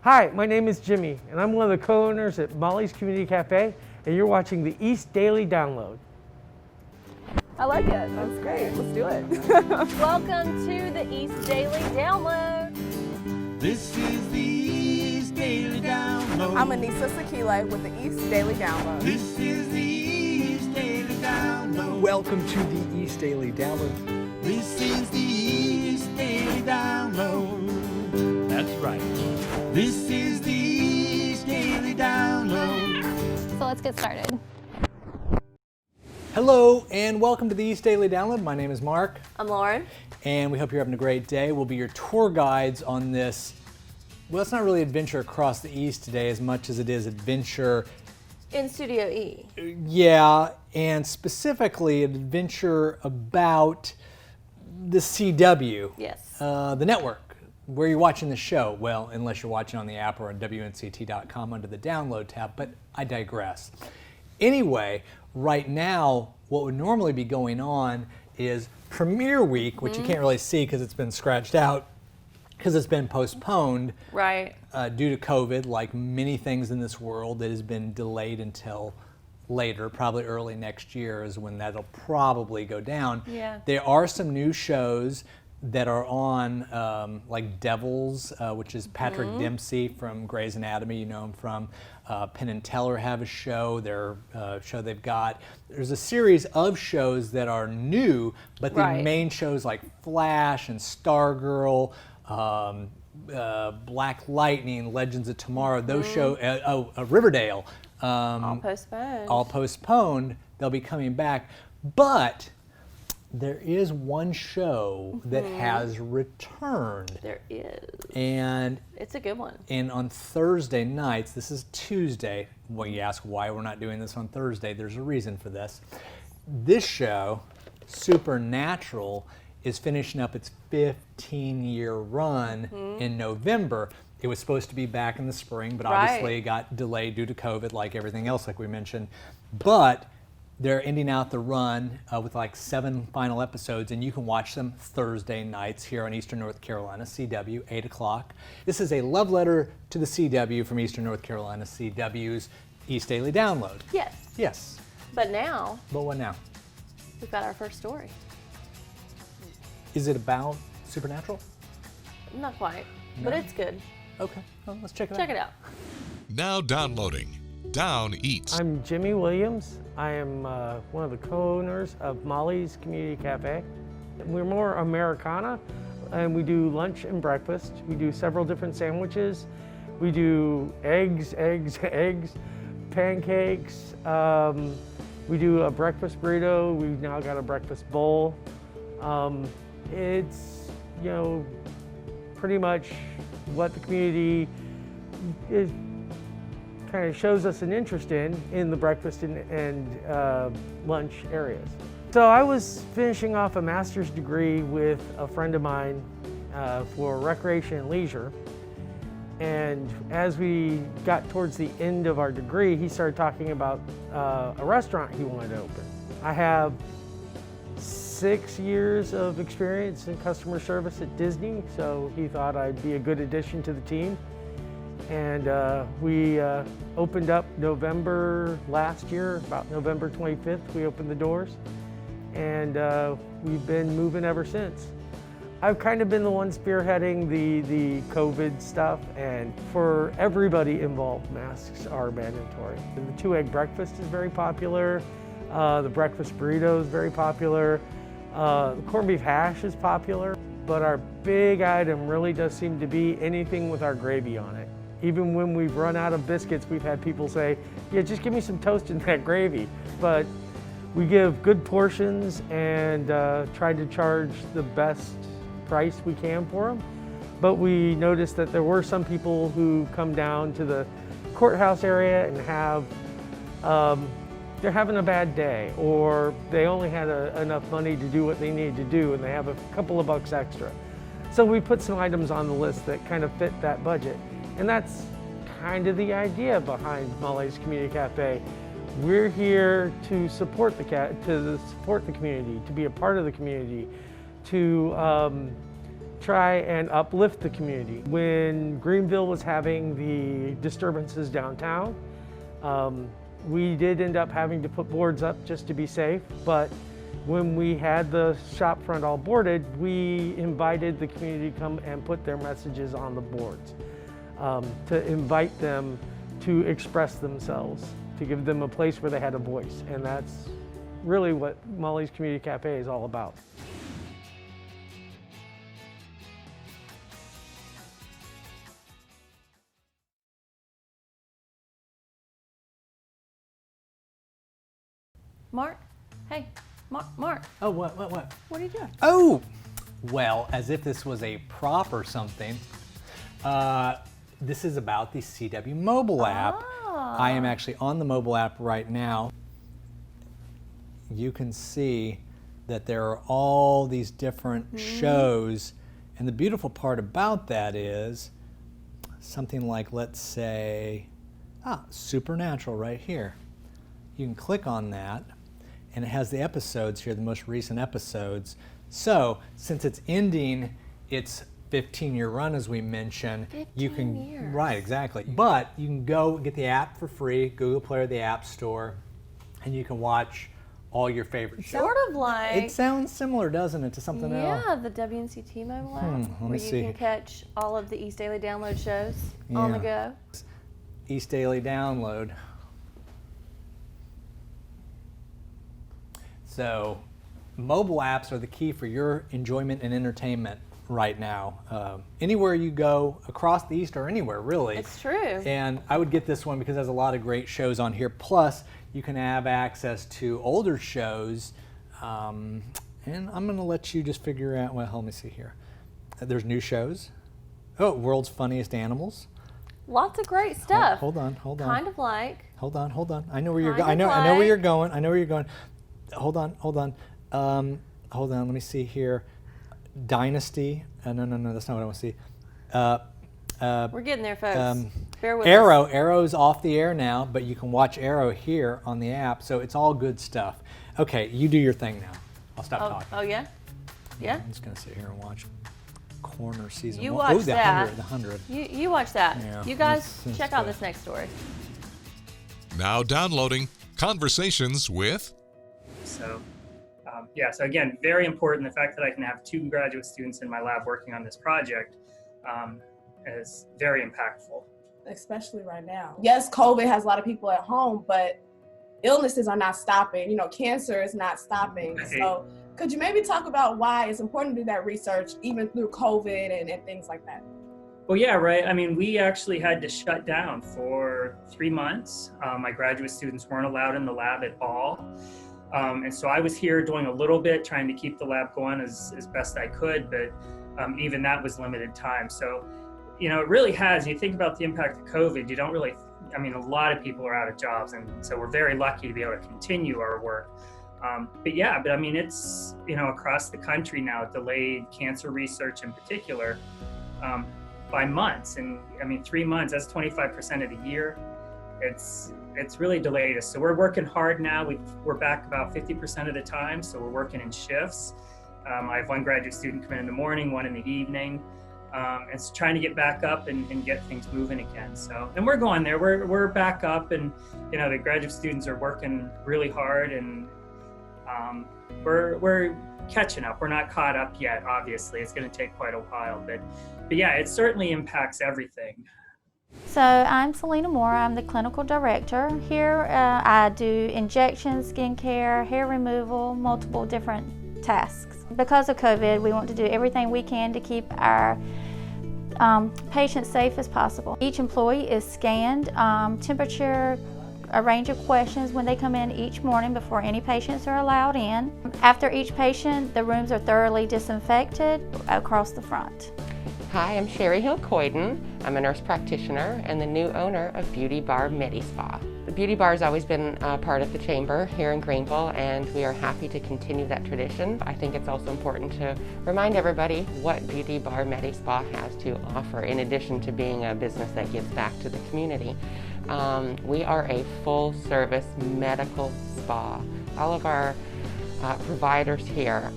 Hi, my name is Jimmy, and I'm one of the co-owners at Molly's Community Cafe, and you're watching the East Daily Download. I like it. That's great. Let's do it. Welcome to the East Daily Download. This is the East Daily Download. I'm Anissa Sakile with the East Daily Download. This is the East Daily Download. Welcome to the East Daily Download. This is the East Daily Download. That's right. This is the East Daily Download. So let's get started. Hello and welcome to the East Daily Download. My name is Mark. I'm Lauren. And we hope you're having a great day. We'll be your tour guides on this. Well, it's not really adventure across the East today as much as it is adventure In Studio E. Yeah, and specifically an adventure about the CW. Yes. The network, where you're watching the show. Well, unless you're watching on the app or on WNCT.com under the download tab, but I digress. Anyway, right now, what would normally be going on is Premiere Week, which you can't really see because it's been scratched out, because it's been postponed. Right. Due to COVID, like many things in this world, it has been delayed until later, probably early next year is when that'll probably go down. Yeah. There are some new shows that are on, like Devils, which is Patrick Dempsey from Grey's Anatomy. You know him from Penn and Teller have a show. Their show they've got. There's a series of shows that are new, but the main shows like Flash and Stargirl, Black Lightning, Legends of Tomorrow, those shows, Riverdale, All postponed. all postponed. They'll be coming back, but there is one show that has returned. There is. And It's a good one. and on Thursday nights, this is Tuesday. Well, you ask why we're not doing this on Thursday. There's a reason for this. This show, Supernatural, is finishing up its 15-year run in November. It was supposed to be back in the spring, but obviously it got delayed due to COVID, like everything else, like we mentioned. But they're ending out the run with like 7 final episodes, and you can watch them Thursday nights here on Eastern North Carolina, CW, 8 o'clock. This is a love letter to the CW from Eastern North Carolina, CW's East Daily Download. Yes. Yes. But now, But what now? we've got our first story. Is it about Supernatural? Not quite, but it's good. Okay, well, let's check it out. Check it out. Now downloading Down Eats. I'm Jimmy Williams. I am one of the co-owners of Molly's Community Cafe. We're more Americana, and we do lunch and breakfast. We do several different sandwiches. We do eggs, pancakes. We do a breakfast burrito. We've now got a breakfast bowl. It's, you know, pretty much what the community is, kind of shows us an interest in the breakfast and lunch areas. So I was finishing off a master's degree with a friend of mine for recreation and leisure. And as we got towards the end of our degree, he started talking about a restaurant he wanted to open. I have 6 years of experience in customer service at Disney, so he thought I'd be a good addition to the team. And we opened up November last year, about November 25th, we opened the doors. And we've been moving ever since. I've kind of been the one spearheading the COVID stuff, and for everybody involved, masks are mandatory. The 2-egg breakfast is very popular. The breakfast burrito is very popular. The corned beef hash is popular, but our big item really does seem to be anything with our gravy on it. Even when we've run out of biscuits, we've had people say, yeah, just give me some toast in that gravy. But we give good portions and try to charge the best price we can for them. But we noticed that there were some people who come down to the courthouse area and have they're having a bad day, or they only had enough money to do what they needed to do and they have a couple of bucks extra. So we put some items on the list that kind of fit that budget. And that's kind of the idea behind Molly's Community Cafe. We're here to support the community, to be a part of the community, to try and uplift the community. When Greenville was having the disturbances downtown, we did end up having to put boards up just to be safe, but when we had the shop front all boarded, we invited the community to come and put their messages on the boards, to invite them to express themselves, to give them a place where they had a voice. And that's really what Molly's Community Cafe is all about. Mark? Hey, Mark. Oh, what? What are you doing? Oh, well, as if this was a prop or something. This is about the CW mobile app. I am actually on the mobile app right now. You can see that there are all these different shows, and the beautiful part about that is something like, let's say, Supernatural right here. You can click on that, and it has the episodes here, the most recent episodes. So, since it's ending its 15-year run, as we mentioned, you can, years. Right, exactly. But you can go get the app for free, Google Play or the App Store, and you can watch all your favorite shows. Sort of like. It sounds similar, doesn't it, to something else? Yeah, the WNCT mobile app, let me where see. you can catch all of the East Daily Download shows on the go. East Daily Download. So, mobile apps are the key for your enjoyment and entertainment right now. Anywhere you go across the East or anywhere, really. It's true. And I would get this one because it has a lot of great shows on here. Plus, you can have access to older shows. And I'm going to let you just figure out, well, let me see here. There's new shows. Oh, World's Funniest Animals. Lots of great stuff. Hold on. Kind of like. Hold on. I know where you're going. Kind of I know where you're like. going. I know where you're going. Hold on. Hold on. Let me see here. Dynasty. No, that's not what I want to see. We're getting there, folks. Bear with Arrow. us. Arrow's off the air now, but you can watch Arrow here on the app, so it's all good stuff. Okay, you do your thing now. I'll stop talking. Oh, yeah? Yeah? I'm just going to sit here and watch Corner season You 1. watch that. The 100. You watch that. Yeah, You guys that's check out good. this next story. Now downloading Conversations with. So so again, very important. The fact that I can have 2 graduate students in my lab working on this project is very impactful. Especially right now. Yes, COVID has a lot of people at home, but illnesses are not stopping. You know, cancer is not stopping. Right. So could you maybe talk about why it's important to do that research even through COVID and things like that? Well, yeah, right. I mean, we actually had to shut down for 3 months. My graduate students weren't allowed in the lab at all. And so I was here doing a little bit, trying to keep the lab going as best I could, but even that was limited time. So, you know, it really has, you think about the impact of COVID, you don't really, I mean, a lot of people are out of jobs. And so we're very lucky to be able to continue our work. But I mean, it's, you know, across the country now, delayed cancer research in particular by months. And I mean, 3 months, that's 25% of the year. It's really delayed us. So we're working hard now. We're back about 50% of the time. So we're working in shifts. I have 1 graduate student come in the morning, 1 in the evening. And so trying to get back up and get things moving again. So, and we're going there. We're back up, and you know, the graduate students are working really hard, and we're catching up. We're not caught up yet. Obviously, it's going to take quite a while, but yeah, it certainly impacts everything. So I'm Selena Moore. I'm the clinical director here. I do injections, skincare, hair removal, multiple different tasks. Because of COVID, we want to do everything we can to keep our patients safe as possible. Each employee is scanned, temperature, a range of questions when they come in each morning before any patients are allowed in. After each patient, the rooms are thoroughly disinfected across the front. Hi, I'm Sherry Hill-Coyden. I'm a nurse practitioner and the new owner of Beauty Bar Medi Spa. The Beauty Bar has always been a part of the chamber here in Greenville, and we are happy to continue that tradition. I think it's also important to remind everybody what Beauty Bar Medi Spa has to offer in addition to being a business that gives back to the community. We are a full-service medical spa. All of our providers here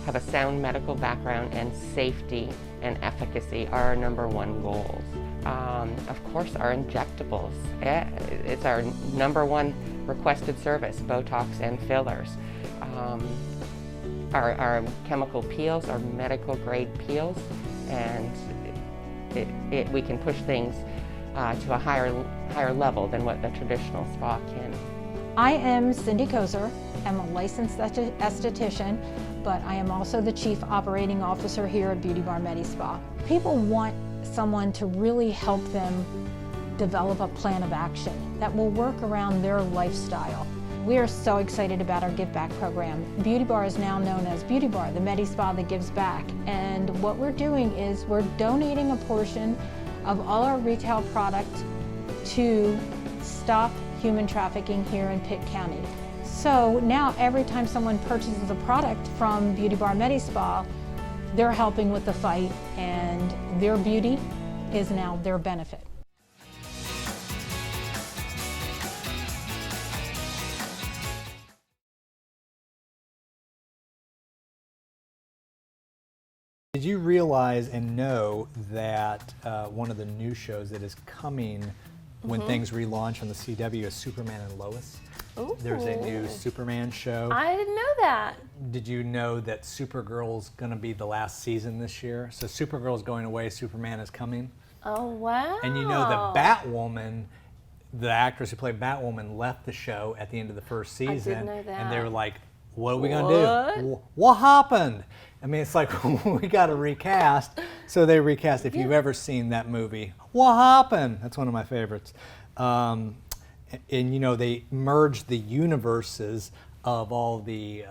have a sound medical background, and safety and efficacy are our #1 goals. Of course, our injectables. It's our #1 requested service, Botox and fillers. Our chemical peels are medical grade peels, and we can push things to a higher level than what the traditional spa can. I am Cindy Kozer. I'm a licensed esthetician, but I am also the Chief Operating Officer here at Beauty Bar Medi Spa. People want someone to really help them develop a plan of action that will work around their lifestyle. We are so excited about our Give Back program. Beauty Bar is now known as Beauty Bar, the Medi Spa that gives back. And what we're doing is we're donating a portion of all our retail product to stop human trafficking here in Pitt County. So now every time someone purchases a product from Beauty Bar Medi Spa, they're helping with the fight, and their beauty is now their benefit. Did you realize and know that one of the new shows that is coming when things relaunch on the CW is Superman and Lois? Ooh. There's a new Superman show. I didn't know that. Did you know that Supergirl's going to be the last season this year? So Supergirl's going away, Superman is coming. Oh, wow. And you know that Batwoman, the actress who played Batwoman, left the show at the end of the first season. I did know that. And they were like, what are we going to do? What happened? I mean, it's like, we got to recast. So they recast. If you've ever seen that movie, what happened? That's one of my favorites. And you know, they merged the universes of all the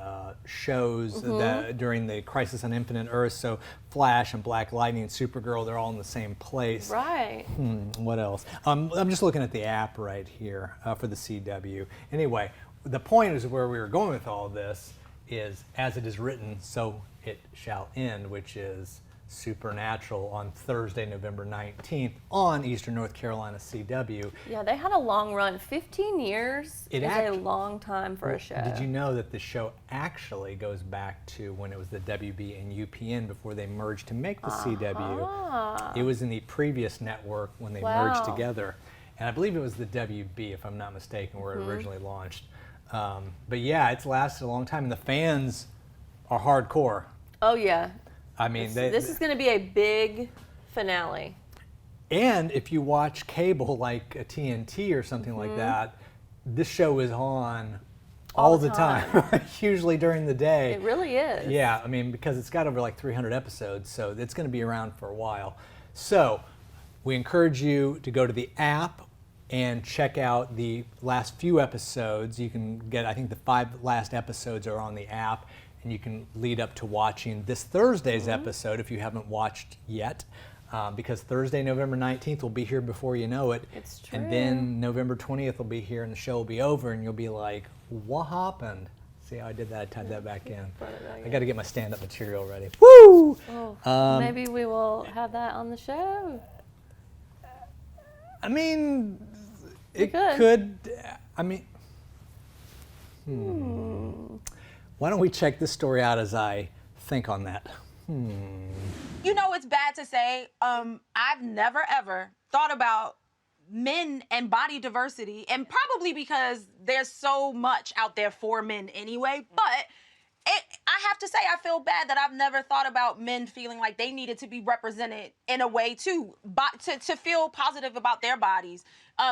shows that, during the Crisis on Infinite Earths. So Flash and Black Lightning and Supergirl, they're all in the same place. Right. What else? I'm just looking at the app right here for the CW. Anyway, the point is where we were going with all this is, as it is written, so it shall end, which is Supernatural on Thursday, November 19th on Eastern North Carolina CW. Yeah, they had a long run. 15 years is a long time for a show. Did you know that the show actually goes back to when it was the WB and UPN before they merged to make the CW? It was in the previous network when they merged together. And I believe it was the WB, if I'm not mistaken, where it originally launched. But yeah, it's lasted a long time, and the fans are hardcore. Oh, yeah. I mean, this is going to be a big finale. And if you watch cable like a TNT or something like that, this show is on all the time, usually during the day. It really is. Yeah, I mean, because it's got over like 300 episodes, so it's going to be around for a while. So we encourage you to go to the app and check out the last few episodes. You can get, I think the 5 last episodes are on the app, and you can lead up to watching this Thursday's episode if you haven't watched yet, because Thursday, November 19th will be here before you know it. It's true. And then November 20th will be here and the show will be over, and you'll be like, what happened? See how I did that? I tied that back in. I got to get my stand-up material ready. Woo! Oh, maybe we will have that on the show. I mean, it could. could. I mean, why don't we check this story out as I think on that? You know, it's bad to say, I've never ever thought about men and body diversity, and probably because there's so much out there for men anyway, but I have to say, I feel bad that I've never thought about men feeling like they needed to be represented in a way too, to feel positive about their bodies.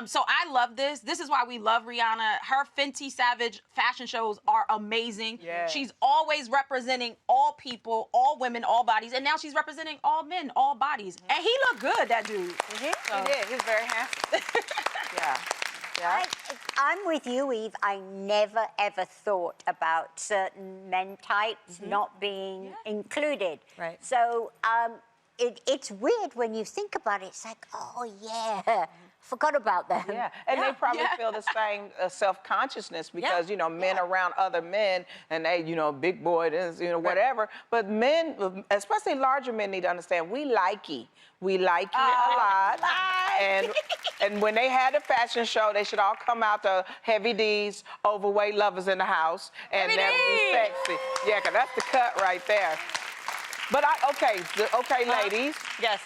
So I love this. This is why we love Rihanna. Her Fenty Savage fashion shows are amazing. Yeah. She's always representing all people, all women, all bodies, and now she's representing all men, all bodies. And he looked good, that dude. He did. He was very handsome. Yeah. Yeah. I'm with you, Eve. I never, ever thought about certain men types not being included. Right. So it's weird when you think about it. It's like, oh, yeah, forgot about them. Yeah, and they probably feel the same self-consciousness because, you know, men around other men and they, you know, big boy, this, you know, whatever. But men, especially larger men, need to understand we likey. We like you a lot. And when they had a fashion show, they should all come out to Heavy D's, overweight lovers in the house, and never be sexy. Yeah, because that's the cut right there. But okay, ladies. Yes.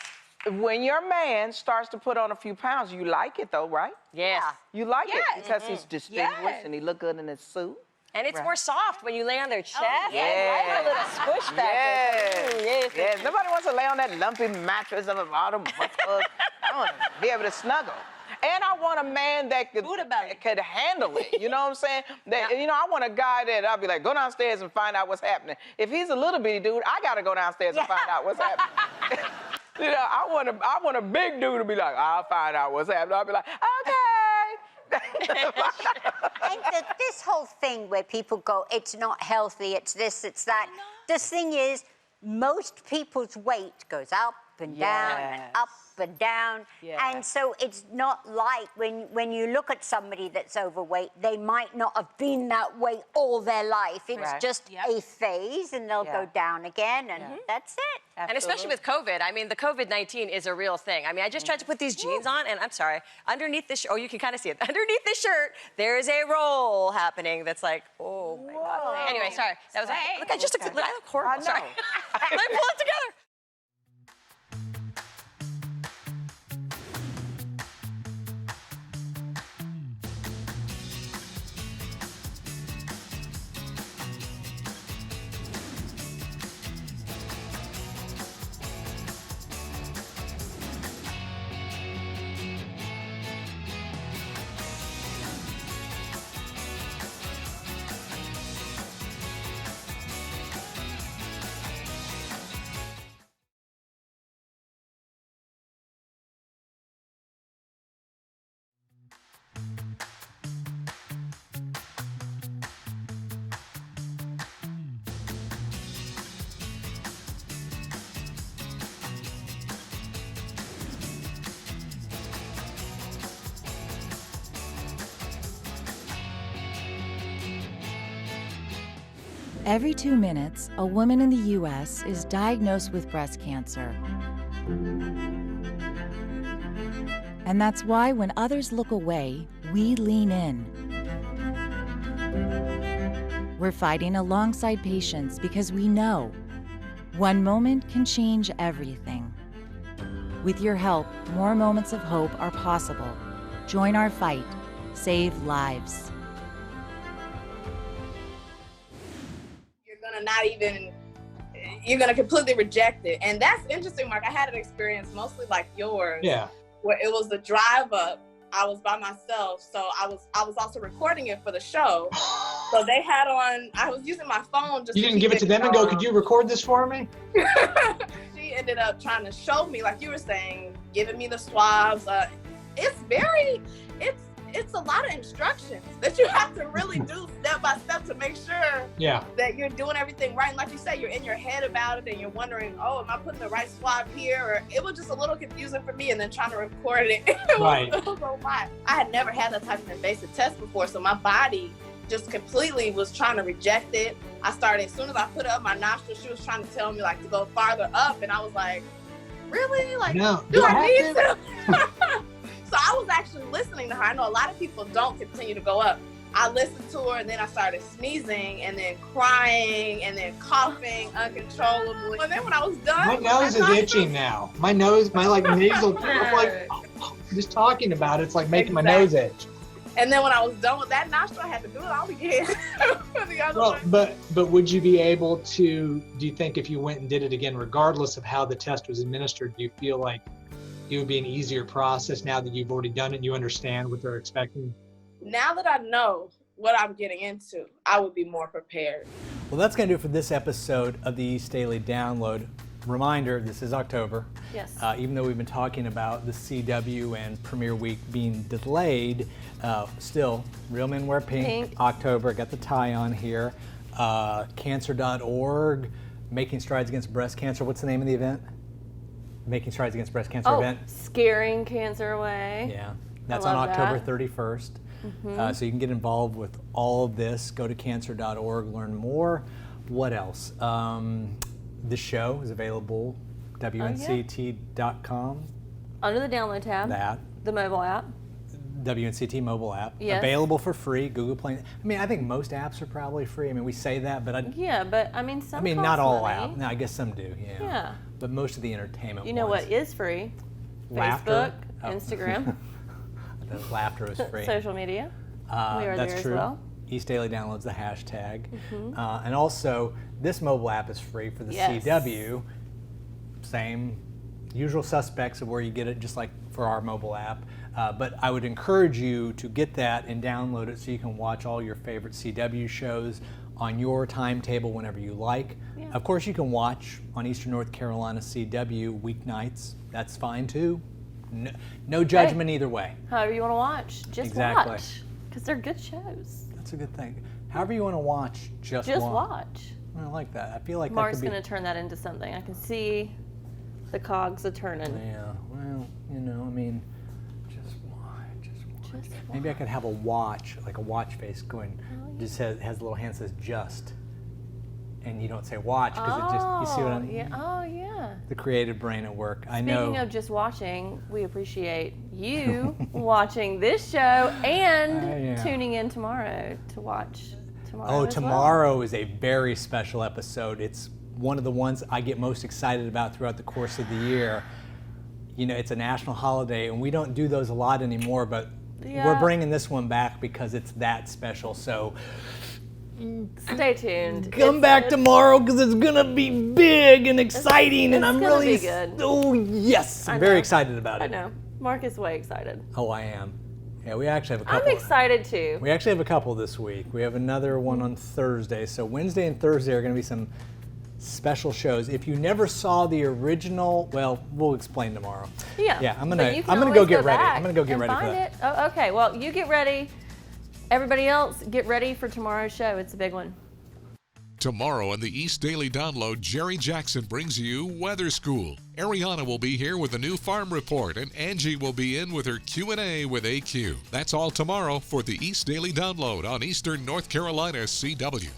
When your man starts to put on a few pounds, you like it though, right? Yes. You like it because he's distinguished and he look good in his suit. And it's more soft when you lay on their chest. Yeah. A little squish factor. Yes. Nobody wants to lay on that lumpy mattress of all the muscles. I want to be able to snuggle. And I want a man that could handle it. You know what I'm saying? That, you know, I want a guy that I'll be like, go downstairs and find out what's happening. If he's a little bitty dude, I got to go downstairs and find out what's happening. You know, I want a big dude to be like, I'll find out what's happening. I'll be like, okay. And this whole thing where people go, it's not healthy, it's this, it's that. The thing is, most people's weight goes up and down and up and down. And so it's not like when you look at somebody that's overweight, they might not have been that way all their life. It's just a phase and they'll go down again and that's it. And especially with COVID, I mean, the COVID-19 is a real thing. I mean, I just tried to put these jeans on, and I'm sorry, underneath this, you can kind of see it. Underneath the shirt, there is a roll happening that's like, oh my God. Anyway, sorry. That was look, I just look horrible. Sorry. Let me pull it together. Every 2 minutes, a woman in the U.S. is diagnosed with breast cancer. And that's why when others look away, we lean in. We're fighting alongside patients because we know one moment can change everything. With your help, more moments of hope are possible. Join our fight. Save lives. You're gonna completely reject it. And that's interesting, Mark. I had an experience mostly like yours. Yeah. Where it was the drive up. I was by myself, so I was also recording it for the show. So they had on, I was using my phone just You didn't give it to them and go, could you record this for me? She ended up trying to show me, like you were saying, giving me the swabs. It's a lot of instructions that you have to really do step by step to make sure that you're doing everything right. And like you said, you're in your head about it and you're wondering, oh, am I putting the right swab here? Or it was just a little confusing for me, and then trying to record it. It was a lot. I had never had that type of invasive test before, so my body just completely was trying to reject it. I started, as soon as I put it up my nostril, she was trying to tell me like to go farther up, and I was like, really? Like, no. do I need to? So I was actually listening to her. I know a lot of people don't continue to go up. I listened to her, and then I started sneezing and then crying and then coughing uncontrollably. And then when I was done, my nose is itching now. My nose, my like nasal, like just talking about it's like making my nose itch. And then when I was done with that nostril, I had to do it all again. Well, but would you be able to? Do you think if you went and did it again, regardless of how the test was administered, do you feel like it would be an easier process now that you've already done it and you understand what they're expecting? Now that I know what I'm getting into, I would be more prepared. Well, that's going to do it for this episode of the East Daily Download. Reminder, this is October. Yes. Even though we've been talking about the CW and Premiere Week being delayed, still, Real Men Wear Pink. October, got the tie on here. Cancer.org, Making Strides Against Breast Cancer. What's the name of the event? Making Strides Against Breast Cancer event. Scaring cancer away. Yeah. That's on October 31st. So you can get involved with all of this. Go to cancer.org, learn more. What else? The show is available, WNCT.com. Under the download tab. That. The mobile app. WNCT mobile app. Yes. Available for free. Google Play. I mean, I think most apps are probably free. I mean, we say that, but yeah, but I mean, some. I mean, cost not all money. apps. No, I guess some do. Yeah. Yeah. But most of the entertainment. You know ones. what is free? Laughter. Facebook, Instagram. The laughter is free. Social media. We are that's there true. as well. East Daily Download's the hashtag. And also, this mobile app is free for the CW. Same usual suspects of where you get it, just like for our mobile app. But I would encourage you to get that and download it so you can watch all your favorite CW shows on your timetable whenever you like. Yeah. Of course, you can watch on Eastern North Carolina CW weeknights. That's fine too. No judgment either way. However you want to watch, just watch. Because they're good shows. That's a good thing. However you want to watch, just watch. I like that. I feel like Mark's going to turn that into something. I can see the cogs a turning. Yeah, well, you know, I mean, just watch. Maybe I could have a watch, like a watch face going, just has a little hand that says just. And you don't say watch because it just, you see what I'm, Oh, yeah. The creative brain at work. I know. Speaking of just watching, we appreciate you watching this show and tuning in tomorrow to watch tomorrow. Tomorrow is a very special episode. It's one of the ones I get most excited about throughout the course of the year. You know, it's a national holiday, and we don't do those a lot anymore, but we're bringing this one back because it's that special. So stay tuned. Come back tomorrow because it's gonna be big and exciting, and I'm really be good. Oh yes, I'm very excited about it. I know. Mark is way excited. Oh, I am. Yeah, we actually have a couple. I'm excited too. We actually have a couple this week. We have another one on Thursday. So Wednesday and Thursday are going to be some special shows. If you never saw the original, well, we'll explain tomorrow. Yeah. Yeah, I'm gonna go get ready. I'm gonna go get ready for that. Oh, okay. Well, you get ready. Everybody else, get ready for tomorrow's show. It's a big one. Tomorrow on the East Daily Download, Jerry Jackson brings you Weather School. Ariana will be here with a new farm report, and Angie will be in with her Q&A with AQ. That's all tomorrow for the East Daily Download on Eastern North Carolina CW.